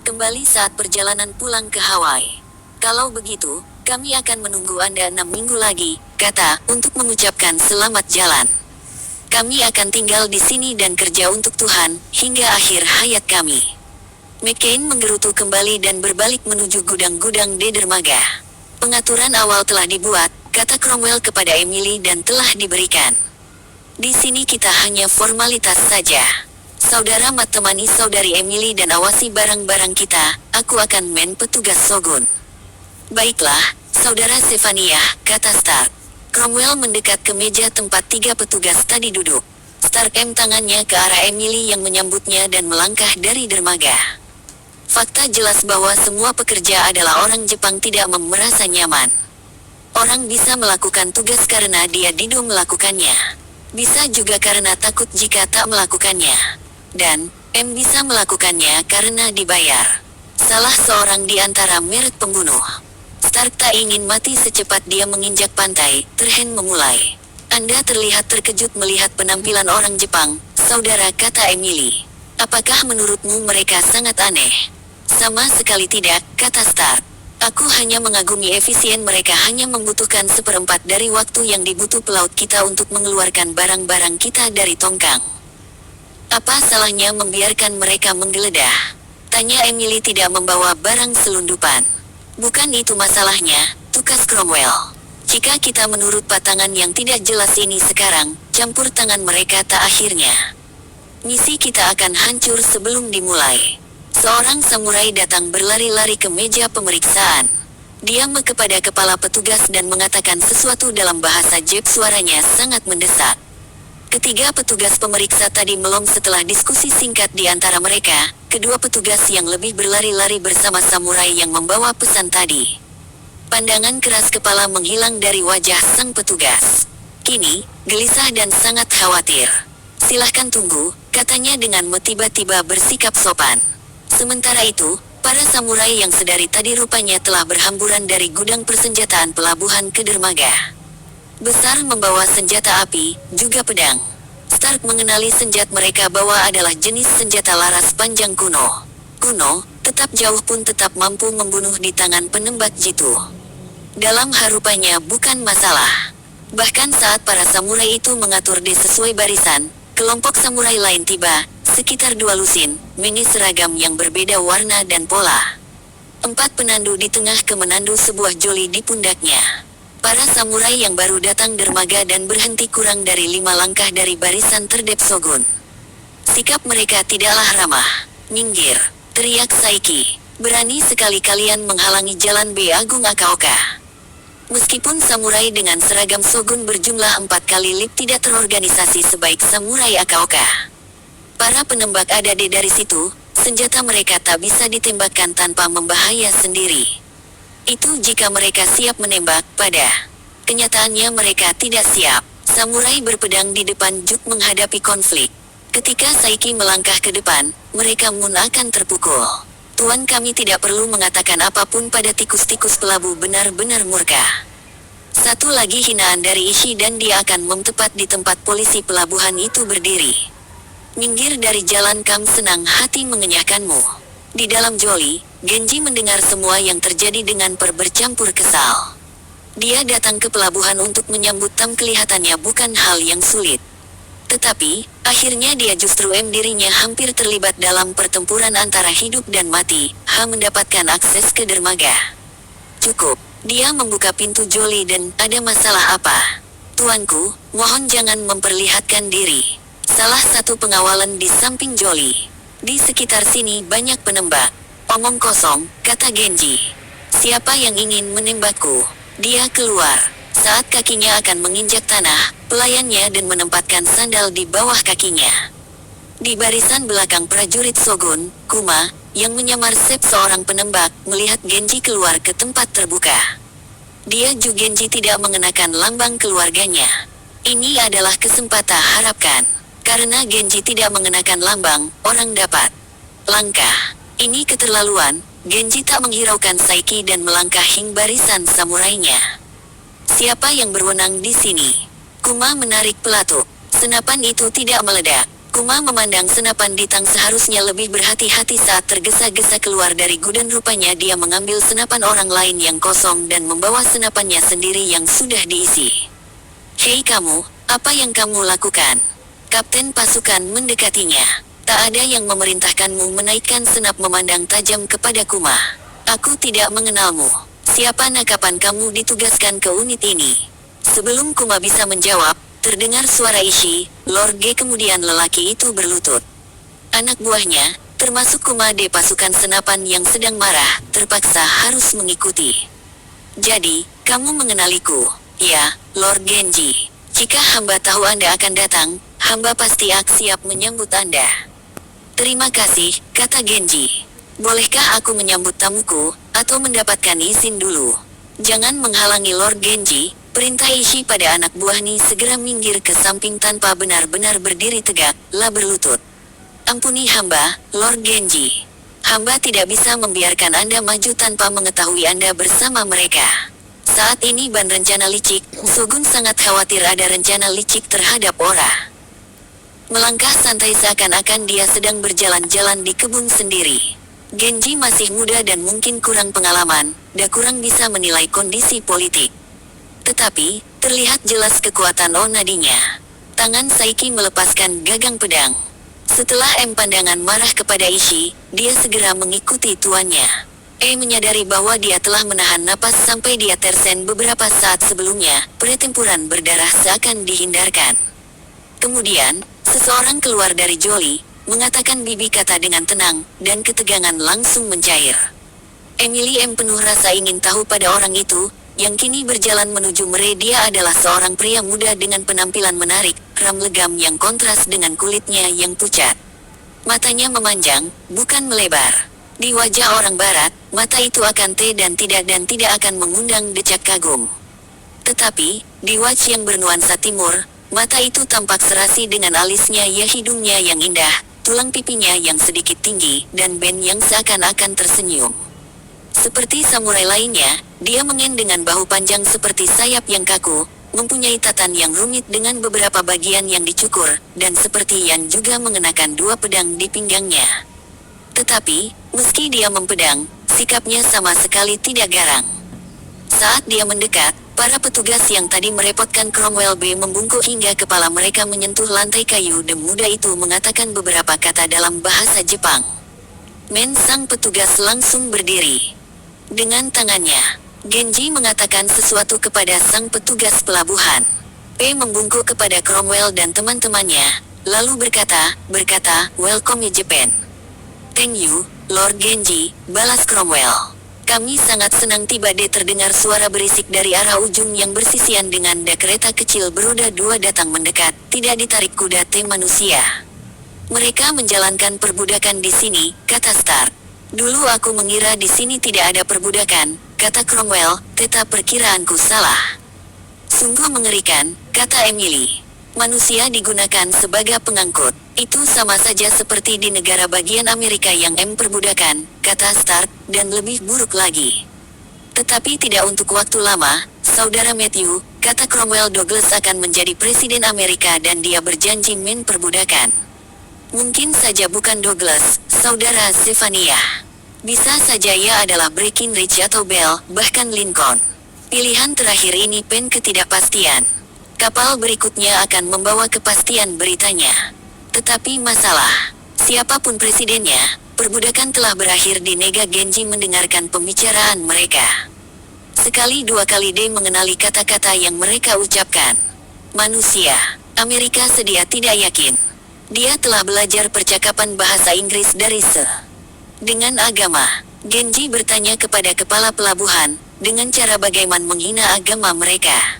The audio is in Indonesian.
kembali saat perjalanan pulang ke Hawaii. Kalau begitu, kami akan menunggu Anda 6 minggu lagi, kata, untuk mengucapkan selamat jalan. Kami akan tinggal di sini dan kerja untuk Tuhan, hingga akhir hayat kami. McCain menggerutu kembali dan berbalik menuju gudang-gudang di dermaga. Pengaturan awal telah dibuat, kata Cromwell kepada Emily dan telah diberikan. Di sini kita hanya formalitas saja. Saudara Matt temani saudari Emily dan awasi barang-barang kita, aku akan petugas Shogun. Baiklah, saudara Sefania, kata Stark. Cromwell mendekat ke meja tempat 3 petugas tadi duduk. Stark tangannya ke arah Emily yang menyambutnya dan melangkah dari dermaga. Fakta jelas bahwa semua pekerja adalah orang Jepang tidak merasa nyaman. Orang bisa melakukan tugas karena dia dido melakukannya. Bisa juga karena takut jika tak melakukannya. Dan, bisa melakukannya karena dibayar. Salah seorang di antara merek pembunuh. Stark tak ingin mati secepat dia menginjak pantai, Terhen memulai. Anda terlihat terkejut melihat penampilan orang Jepang, saudara, kata Emily. Apakah menurutmu mereka sangat aneh? Sama sekali tidak, kata Stark. Aku hanya mengagumi efisien mereka hanya membutuhkan 1/4 dari waktu yang dibutuh pelaut kita untuk mengeluarkan barang-barang kita dari tongkang. Apa salahnya membiarkan mereka menggeledah? Tanya Emily tidak membawa barang selundupan. Bukan itu masalahnya, tukas Cromwell. Jika kita menurut patangan yang tidak jelas ini sekarang, campur tangan mereka tak akhirnya. Misi kita akan hancur sebelum dimulai. Seorang samurai datang berlari-lari ke meja pemeriksaan. Dia kepada kepala petugas dan mengatakan sesuatu dalam bahasa Jep, suaranya sangat mendesak. Ketiga petugas pemeriksa tadi melong setelah diskusi singkat di antara mereka. Kedua petugas yang lebih berlari-lari bersama samurai yang membawa pesan tadi. Pandangan keras kepala menghilang dari wajah sang petugas. Kini, gelisah dan sangat khawatir. Silahkan tunggu, katanya dengan tiba-tiba bersikap sopan. Sementara itu, para samurai yang sedari tadi rupanya telah berhamburan dari gudang persenjataan pelabuhan ke dermaga. Besar membawa senjata api, juga pedang. Stark mengenali senjata mereka bawa adalah jenis senjata laras panjang kuno. Kuno, tetap jauh pun tetap mampu membunuh di tangan penembak jitu. Dalam harupannya bukan masalah. Bahkan saat para samurai itu mengatur sesuai barisan, kelompok samurai lain tiba, sekitar 2 lusin, seragam yang berbeda warna dan pola. 4 penandu di tengah menandu sebuah joli di pundaknya. Para samurai yang baru datang dermaga dan berhenti kurang dari 5 langkah dari barisan terdep Shogun. Sikap mereka tidaklah ramah. Minggir, teriak Saiki. Berani sekali kalian menghalangi jalan B Agung Akaoka. Meskipun samurai dengan seragam Shogun berjumlah 4 kali lipat tidak terorganisasi sebaik samurai Akaoka. Para penembak ada dari situ, senjata mereka tak bisa ditembakkan tanpa membahaya sendiri. Itu jika mereka siap menembak, pada kenyataannya mereka tidak siap. Samurai berpedang di depan juk menghadapi konflik. Ketika Saiki melangkah ke depan, mereka akan terpukul. Tuan, kami tidak perlu mengatakan apapun pada tikus-tikus pelabuh benar-benar murka. Satu lagi hinaan dari Ishii dan dia akan tepat di tempat polisi pelabuhan itu berdiri. Minggir dari jalan, Kam, senang hati mengenyahkanmu. Di dalam joli, Genji mendengar semua yang terjadi dengan bercampur kesal. Dia datang ke pelabuhan untuk menyambut Tam, kelihatannya bukan hal yang sulit. Tetapi, akhirnya dia justru dirinya hampir terlibat dalam pertempuran antara hidup dan mati, mendapatkan akses ke dermaga. Cukup, dia membuka pintu joli dan, ada masalah apa? Tuanku, mohon jangan memperlihatkan diri. Salah satu pengawalan di samping joli. Di sekitar sini banyak penembak. Omong kosong, kata Genji. Siapa yang ingin menembakku? Dia keluar. Saat kakinya akan menginjak tanah, pelayannya dan menempatkan sandal di bawah kakinya. Di barisan belakang prajurit Shogun, Kuma, yang menyamar seorang penembak, melihat Genji keluar ke tempat terbuka. Dia juga Genji tidak mengenakan lambang keluarganya. Ini adalah kesempatan harapkan. Karena Genji tidak mengenakan lambang, orang dapat langkah. Ini keterlaluan. Genji tak menghiraukan Saiki dan melangkah hing barisan samurainya. Siapa yang berwenang di sini? Kuma menarik pelatuk. Senapan itu tidak meledak. Kuma memandang senapan di tang seharusnya lebih berhati-hati saat tergesa-gesa keluar dari gudang. Rupanya dia mengambil senapan orang lain yang kosong dan membawa senapannya sendiri yang sudah diisi. Hei kamu, apa yang kamu lakukan? Kapten pasukan mendekatinya. Tak ada yang memerintahkanmu menaikkan senap memandang tajam kepada Kuma. Aku tidak mengenalmu. Siapa nak kapan kamu ditugaskan ke unit ini? Sebelum Kuma bisa menjawab, terdengar suara Ishii, Lord G. Kemudian lelaki itu berlutut. Anak buahnya, termasuk Kuma de pasukan senapan yang sedang marah, terpaksa harus mengikuti. Jadi, kamu mengenaliku? Ya, Lord Genji. Jika hamba tahu Anda akan datang, hamba pasti akan siap menyambut Anda. Terima kasih, kata Genji. Bolehkah aku menyambut tamuku, atau mendapatkan izin dulu? Jangan menghalangi Lord Genji, perintah Ishii pada anak buah Ni. Segera minggir ke samping tanpa benar-benar berdiri tegak, lah berlutut. Ampuni hamba, Lord Genji. Hamba tidak bisa membiarkan Anda maju tanpa mengetahui Anda bersama mereka. Saat ini ban rencana licik, Shogun sangat khawatir ada rencana licik terhadap Ora. Melangkah santai seakan-akan dia sedang berjalan-jalan di kebun sendiri. Genji masih muda dan mungkin kurang pengalaman, dan kurang bisa menilai kondisi politik. Tetapi, terlihat jelas kekuatan onadinya. Tangan Saiki melepaskan gagang pedang. Setelah pandangan marah kepada Ishii, dia segera mengikuti tuannya. Menyadari bahwa dia telah menahan napas sampai dia tersen beberapa saat sebelumnya, pertempuran berdarah seakan dihindarkan. Kemudian, seseorang keluar dari Joli, mengatakan bibi kata dengan tenang, dan ketegangan langsung mencair. Emily penuh rasa ingin tahu pada orang itu, yang kini berjalan menuju mereka. Dia adalah seorang pria muda dengan penampilan menarik, ram legam yang kontras dengan kulitnya yang pucat. Matanya memanjang, bukan melebar. Di wajah orang barat, mata itu akan dan tidak akan mengundang decak kagum. Tetapi, di wajah yang bernuansa timur, mata itu tampak serasi dengan alisnya ya hidungnya yang indah, tulang pipinya yang sedikit tinggi, dan band yang seakan-akan tersenyum. Seperti samurai lainnya, dia mengen dengan bahu panjang seperti sayap yang kaku, mempunyai tatan yang rumit dengan beberapa bagian yang dicukur, dan seperti yang juga mengenakan dua pedang di pinggangnya. Tetapi, meski dia mempedang, sikapnya sama sekali tidak garang. Saat dia mendekat, para petugas yang tadi merepotkan Cromwell B membungkuk hingga kepala mereka menyentuh lantai kayu dan muda itu mengatakan beberapa kata dalam bahasa Jepang. Sang petugas langsung berdiri. Dengan tangannya, Genji mengatakan sesuatu kepada sang petugas pelabuhan. Membungkuk kepada Cromwell dan teman-temannya, lalu berkata, "Welcome Japan." "Thank you, Lord Genji," balas Cromwell. "Kami sangat senang tiba." Terdengar suara berisik dari arah ujung yang bersisian dengan kereta kecil beroda dua datang mendekat, tidak ditarik kuda manusia. "Mereka menjalankan perbudakan di sini," kata Stark. "Dulu aku mengira di sini tidak ada perbudakan," kata Cromwell, "tetapi perkiraanku salah." "Sungguh mengerikan," kata Emily. "Manusia digunakan sebagai pengangkut. Itu sama saja seperti di negara bagian Amerika yang perbudakan," kata Stark, "dan lebih buruk lagi." "Tetapi tidak untuk waktu lama, Saudara Matthew," kata Cromwell. "Douglas akan menjadi presiden Amerika dan dia berjanji perbudakan." "Mungkin saja bukan Douglas, Saudara Stefania. Bisa saja ia adalah Breckinridge atau Bell, bahkan Lincoln. Pilihan terakhir ini ketidakpastian. Kapal berikutnya akan membawa kepastian beritanya. Tetapi masalah, siapapun presidennya, perbudakan telah berakhir." Di Nega Genji mendengarkan pembicaraan mereka. Sekali dua kali dia mengenali kata-kata yang mereka ucapkan. Manusia, Amerika sedia tidak yakin. Dia telah belajar percakapan bahasa Inggris dari Dengan agama, Genji bertanya kepada kepala pelabuhan, dengan cara bagaimana menghina agama mereka.